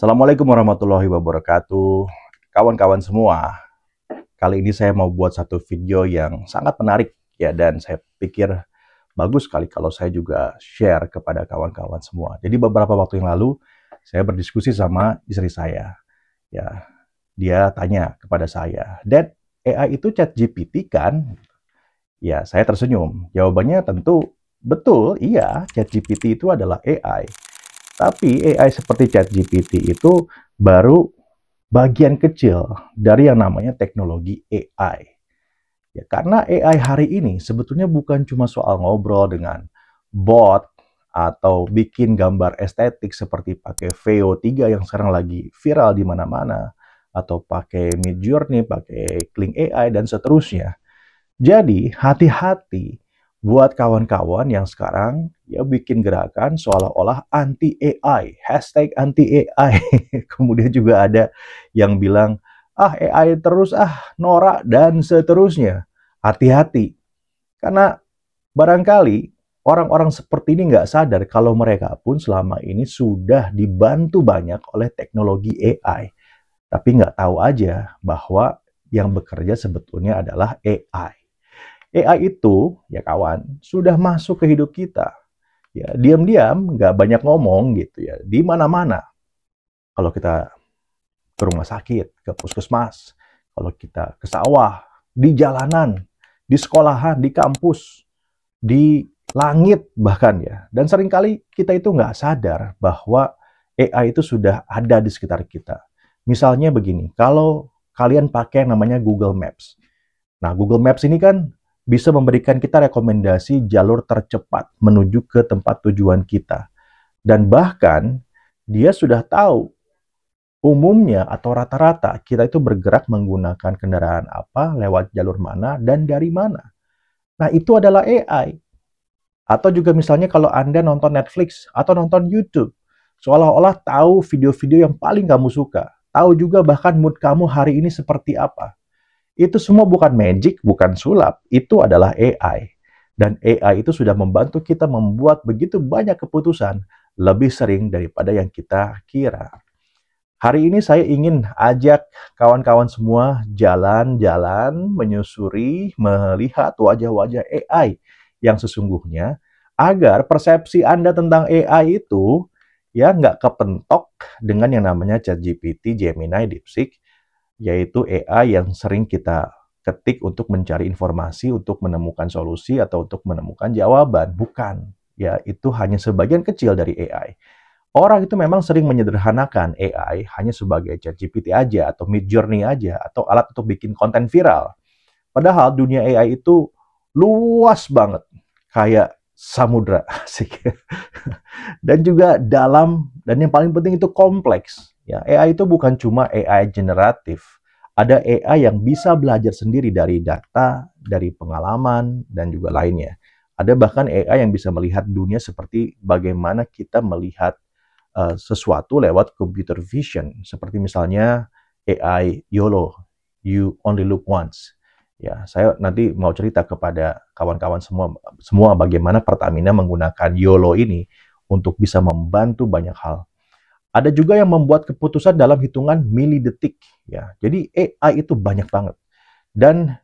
Assalamualaikum warahmatullahi wabarakatuh. Kawan-kawan semua, kali ini saya mau buat satu video yang sangat menarik ya, dan saya pikir bagus sekali kalau saya juga share kepada kawan-kawan semua. Jadi beberapa waktu yang lalu saya berdiskusi sama istri saya. Ya, dia tanya kepada saya, "Dad, AI itu ChatGPT kan?" Ya, saya tersenyum. Jawabannya tentu betul, iya, ChatGPT itu adalah AI. Tapi AI seperti ChatGPT itu baru bagian kecil dari yang namanya teknologi AI. Ya, karena AI hari ini sebetulnya bukan cuma soal ngobrol dengan bot atau bikin gambar estetik seperti pakai VO3 yang sekarang lagi viral di mana-mana, atau pakai Midjourney, pakai Kling AI, dan seterusnya. Jadi, hati-hati buat kawan-kawan yang sekarang ya bikin gerakan seolah-olah anti AI, hashtag anti AI. Kemudian juga ada yang bilang, ah AI terus, ah norak, dan seterusnya. Hati-hati, karena barangkali orang-orang seperti ini nggak sadar kalau mereka pun selama ini sudah dibantu banyak oleh teknologi AI. Tapi nggak tahu aja bahwa yang bekerja sebetulnya adalah AI. AI itu, ya kawan, sudah masuk ke hidup kita. Ya, diam-diam, nggak banyak ngomong gitu ya. Di mana-mana. Kalau kita ke rumah sakit, ke puskesmas, kalau kita ke sawah, di jalanan, di sekolahan, di kampus, di langit bahkan ya. Dan seringkali kita itu nggak sadar bahwa AI itu sudah ada di sekitar kita. Misalnya begini, kalau kalian pakai yang namanya Google Maps. Nah, Google Maps ini kan bisa memberikan kita rekomendasi jalur tercepat menuju ke tempat tujuan kita. Dan bahkan dia sudah tahu umumnya atau rata-rata kita itu bergerak menggunakan kendaraan apa, lewat jalur mana, dan dari mana. Nah, itu adalah AI. Atau juga misalnya kalau Anda nonton Netflix atau nonton YouTube, seolah-olah tahu video-video yang paling kamu suka. Tahu juga bahkan mood kamu hari ini seperti apa. Itu semua bukan magic, bukan sulap. Itu adalah AI. Dan AI itu sudah membantu kita membuat begitu banyak keputusan lebih sering daripada yang kita kira. Hari ini saya ingin ajak kawan-kawan semua jalan-jalan, menyusuri, melihat wajah-wajah AI yang sesungguhnya, agar persepsi Anda tentang AI itu ya nggak kepentok dengan yang namanya ChatGPT, Gemini, DeepSeek, yaitu AI yang sering kita ketik untuk mencari informasi, untuk menemukan solusi, atau untuk menemukan jawaban. Bukan. Ya, itu hanya sebagian kecil dari AI. Orang itu memang sering menyederhanakan AI hanya sebagai ChatGPT aja, atau Midjourney aja, atau alat untuk bikin konten viral. Padahal dunia AI itu luas banget, kayak samudra, asik. Dan juga dalam, dan yang paling penting itu kompleks. Ya, AI itu bukan cuma AI generatif. Ada AI yang bisa belajar sendiri dari data, dari pengalaman, dan juga lainnya. Ada bahkan AI yang bisa melihat dunia seperti bagaimana kita melihat sesuatu lewat computer vision, seperti misalnya AI YOLO, You Only Look Once. Ya, saya nanti mau cerita kepada kawan-kawan semua bagaimana Pertamina menggunakan YOLO ini untuk bisa membantu banyak hal. Ada juga yang membuat keputusan dalam hitungan milidetik. Ya, jadi AI itu banyak banget. Dan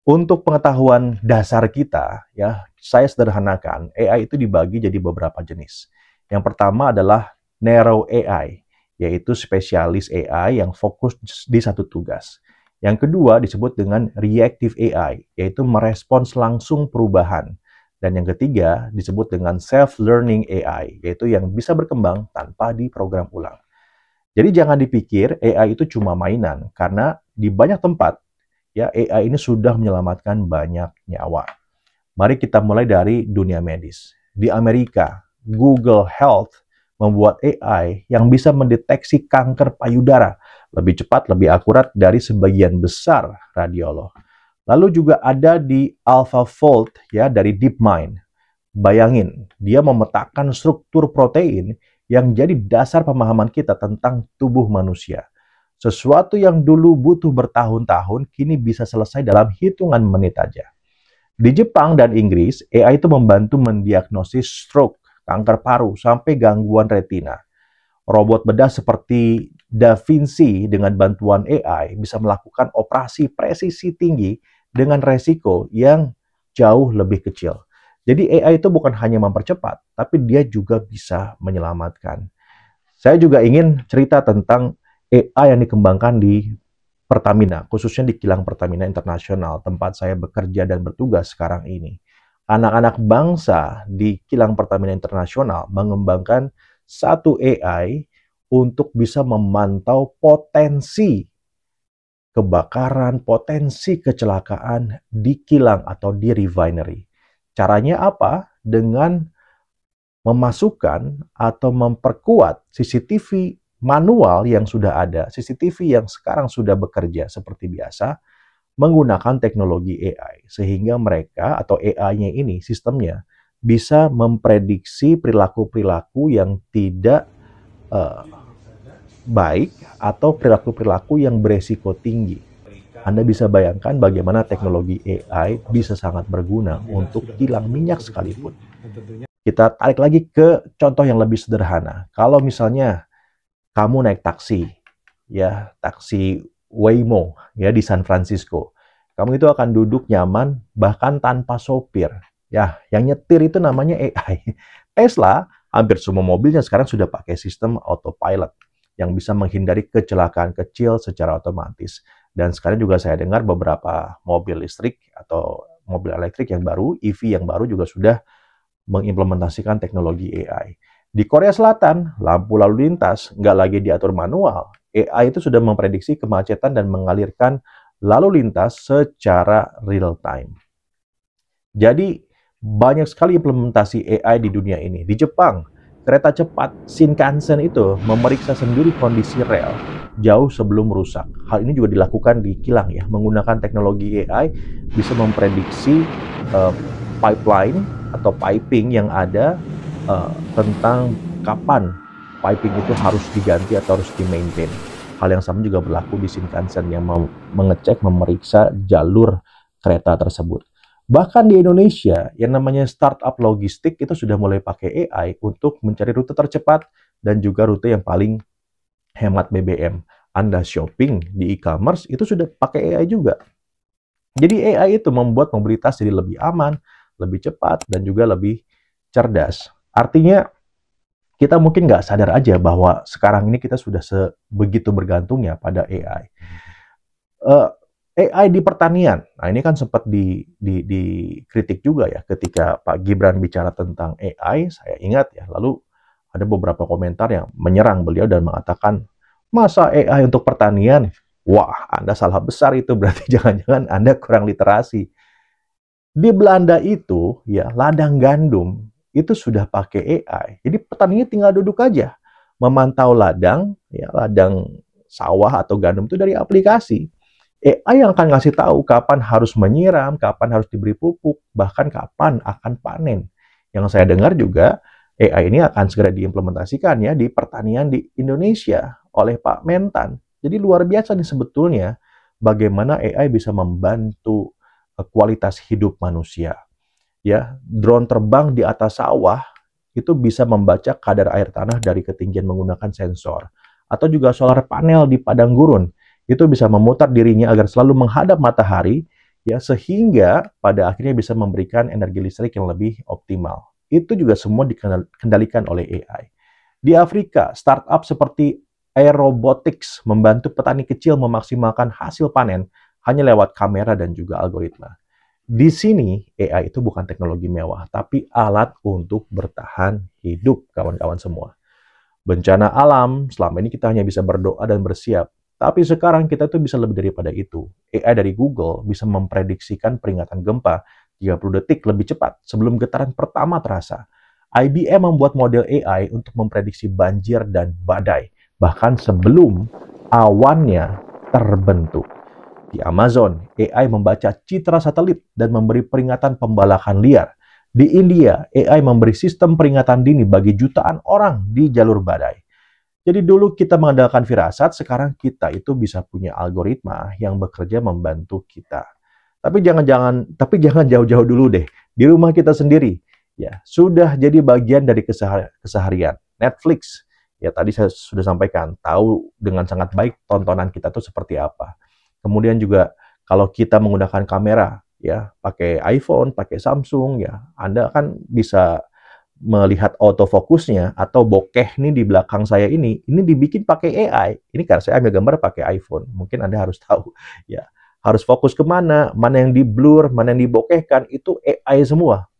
untuk pengetahuan dasar kita, ya, saya sederhanakan, AI itu dibagi jadi beberapa jenis. Yang pertama adalah narrow AI, yaitu spesialis AI yang fokus di satu tugas. Yang kedua disebut dengan reactive AI, yaitu merespons langsung perubahan. Dan yang ketiga disebut dengan self-learning AI, yaitu yang bisa berkembang tanpa diprogram ulang. Jadi jangan dipikir AI itu cuma mainan, karena di banyak tempat ya AI ini sudah menyelamatkan banyak nyawa. Mari kita mulai dari dunia medis. Di Amerika, Google Health membuat AI yang bisa mendeteksi kanker payudara lebih cepat, lebih akurat dari sebagian besar radiolog. Lalu juga ada di AlphaFold ya dari DeepMind. Bayangin, dia memetakan struktur protein yang jadi dasar pemahaman kita tentang tubuh manusia. Sesuatu yang dulu butuh bertahun-tahun, kini bisa selesai dalam hitungan menit aja. Di Jepang dan Inggris, AI itu membantu mendiagnosis stroke, kanker paru, sampai gangguan retina. Robot bedah seperti Da Vinci dengan bantuan AI bisa melakukan operasi presisi tinggi dengan resiko yang jauh lebih kecil. Jadi AI itu bukan hanya mempercepat, tapi dia juga bisa menyelamatkan. Saya juga ingin cerita tentang AI yang dikembangkan di Pertamina, khususnya di kilang Pertamina Internasional, tempat saya bekerja dan bertugas sekarang ini. Anak-anak bangsa di kilang Pertamina Internasional mengembangkan satu AI untuk bisa memantau potensi kebakaran, potensi kecelakaan di kilang atau di refinery. Caranya apa? Dengan memasukkan atau memperkuat CCTV manual yang sudah ada, CCTV yang sekarang sudah bekerja seperti biasa, menggunakan teknologi AI. Sehingga mereka atau AI-nya ini, sistemnya, bisa memprediksi perilaku-perilaku yang tidak uh, baik atau perilaku-perilaku yang beresiko tinggi. Anda bisa bayangkan bagaimana teknologi AI bisa sangat berguna untuk kilang minyak sekalipun. Kita tarik lagi ke contoh yang lebih sederhana. Kalau misalnya kamu naik taksi, ya taksi Waymo ya di San Francisco, kamu itu akan duduk nyaman bahkan tanpa sopir. Ya, yang nyetir itu namanya AI. Tesla, hampir semua mobilnya sekarang sudah pakai sistem autopilot yang bisa menghindari kecelakaan kecil secara otomatis. Dan sekarang juga saya dengar beberapa mobil listrik atau mobil elektrik yang baru, EV yang baru juga sudah mengimplementasikan teknologi AI. Di Korea Selatan, lampu lalu lintas nggak lagi diatur manual. AI itu sudah memprediksi kemacetan dan mengalirkan lalu lintas secara real time. Jadi, banyak sekali implementasi AI di dunia ini. Di Jepang, kereta cepat Shinkansen itu memeriksa sendiri kondisi rel jauh sebelum rusak. Hal ini juga dilakukan di kilang ya, menggunakan teknologi AI bisa memprediksi pipeline atau piping yang ada tentang kapan piping itu harus diganti atau harus di-maintain. Hal yang sama juga berlaku di Shinkansen yang mengecek, memeriksa jalur kereta tersebut. Bahkan di Indonesia, yang namanya startup logistik itu sudah mulai pakai AI untuk mencari rute tercepat dan juga rute yang paling hemat BBM. Anda shopping di e-commerce itu sudah pakai AI juga. Jadi AI itu membuat mobilitas jadi lebih aman, lebih cepat, dan juga lebih cerdas. Artinya, kita mungkin nggak sadar aja bahwa sekarang ini kita sudah sebegitu bergantungnya pada AI. AI di pertanian, nah ini kan sempat dikritik juga ya ketika Pak Gibran bicara tentang AI, saya ingat ya, lalu ada beberapa komentar yang menyerang beliau dan mengatakan, masa AI untuk pertanian? Wah, Anda salah besar itu, berarti jangan-jangan Anda kurang literasi. Di Belanda itu, ya ladang gandum itu sudah pakai AI. Jadi petaninya tinggal duduk aja, memantau ladang, ya ladang sawah atau gandum itu dari aplikasi. AI yang akan ngasih tahu kapan harus menyiram, kapan harus diberi pupuk, bahkan kapan akan panen. Yang saya dengar juga AI ini akan segera diimplementasikan ya di pertanian di Indonesia oleh Pak Mentan. Jadi luar biasa nih sebetulnya bagaimana AI bisa membantu kualitas hidup manusia. Ya, drone terbang di atas sawah itu bisa membaca kadar air tanah dari ketinggian menggunakan sensor. Atau juga solar panel di padang gurun itu bisa memutar dirinya agar selalu menghadap matahari ya sehingga pada akhirnya bisa memberikan energi listrik yang lebih optimal. Itu juga semua dikendalikan oleh AI. Di Afrika, startup seperti Air Robotics membantu petani kecil memaksimalkan hasil panen hanya lewat kamera dan juga algoritma. Di sini, AI itu bukan teknologi mewah, tapi alat untuk bertahan hidup, kawan-kawan semua. Bencana alam, selama ini kita hanya bisa berdoa dan bersiap. Tapi sekarang kita tuh bisa lebih daripada itu. AI dari Google bisa memprediksikan peringatan gempa 30 detik lebih cepat sebelum getaran pertama terasa. IBM membuat model AI untuk memprediksi banjir dan badai, bahkan sebelum awannya terbentuk. Di Amazon, AI membaca citra satelit dan memberi peringatan pembalakan liar. Di India, AI memberi sistem peringatan dini bagi jutaan orang di jalur badai. Jadi dulu kita mengandalkan firasat, sekarang kita itu bisa punya algoritma yang bekerja membantu kita. Tapi jangan jauh-jauh dulu deh. Di rumah kita sendiri, ya sudah jadi bagian dari keseharian. Netflix, Ya tadi saya sudah sampaikan, tahu dengan sangat baik tontonan kita tuh seperti apa. Kemudian juga kalau kita menggunakan kamera, ya pakai iPhone, pakai Samsung, ya Anda kan bisa melihat autofokusnya atau bokeh nih di belakang saya ini dibikin pakai AI. Ini karena saya ambil gambar pakai iPhone. Mungkin Anda harus tahu, ya harus fokus kemana, mana yang di blur, mana yang dibokehkan, itu AI semua.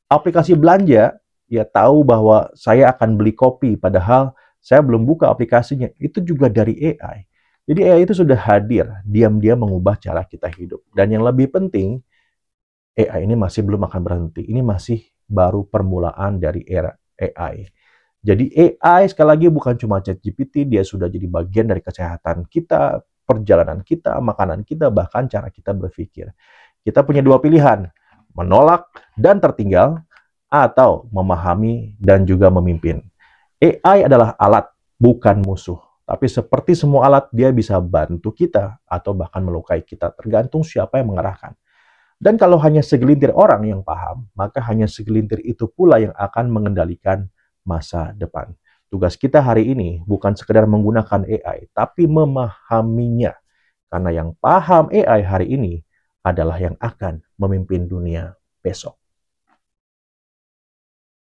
Aplikasi belanja, ya tahu bahwa saya akan beli kopi, padahal saya belum buka aplikasinya, itu juga dari AI. Jadi AI itu sudah hadir, diam-diam mengubah cara kita hidup. Dan yang lebih penting, AI ini masih belum akan berhenti. Ini masih baru permulaan dari era AI. Jadi AI sekali lagi bukan cuma ChatGPT, dia sudah jadi bagian dari kesehatan kita, perjalanan kita, makanan kita, bahkan cara kita berpikir. Kita punya dua pilihan, menolak dan tertinggal, atau memahami dan juga memimpin. AI adalah alat, bukan musuh. Tapi seperti semua alat, dia bisa bantu kita atau bahkan melukai kita, tergantung siapa yang mengarahkan. Dan kalau hanya segelintir orang yang paham, maka hanya segelintir itu pula yang akan mengendalikan masa depan. Tugas kita hari ini bukan sekedar menggunakan AI, tapi memahaminya. Karena yang paham AI hari ini adalah yang akan memimpin dunia besok.